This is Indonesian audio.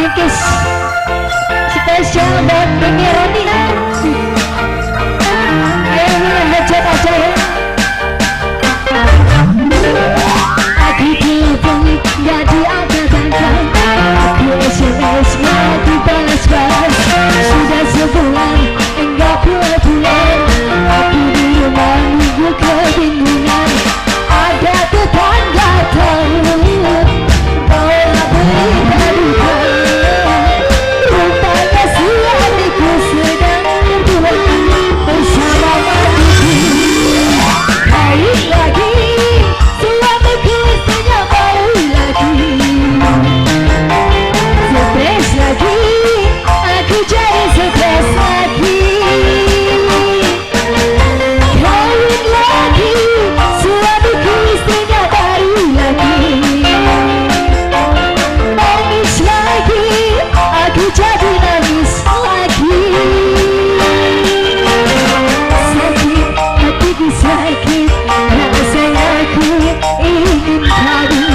bingkis spesial buat Bumi Roni. Ayo Mira hajat aja ya. Aku telepon gak diangkat-angkat, aku SMS gak dibalas-balas. Sudah sebulan enggak pulang-pulang, aku di rumah nunggu kebingungan. Ada tetangga tahu bahwa berita duka, rupanya suamiku sedang berduaan bersama mantuku. Baik lagi, suamiku istrinya baru lagi. Stres lagi, aku jadi stres lagi. Kawin lagi, suamiku istrinya baru lagi. Nangis lagi, aku jadi nangis lagi. Sakit hatiku sakit, rasanya aku ingin kau.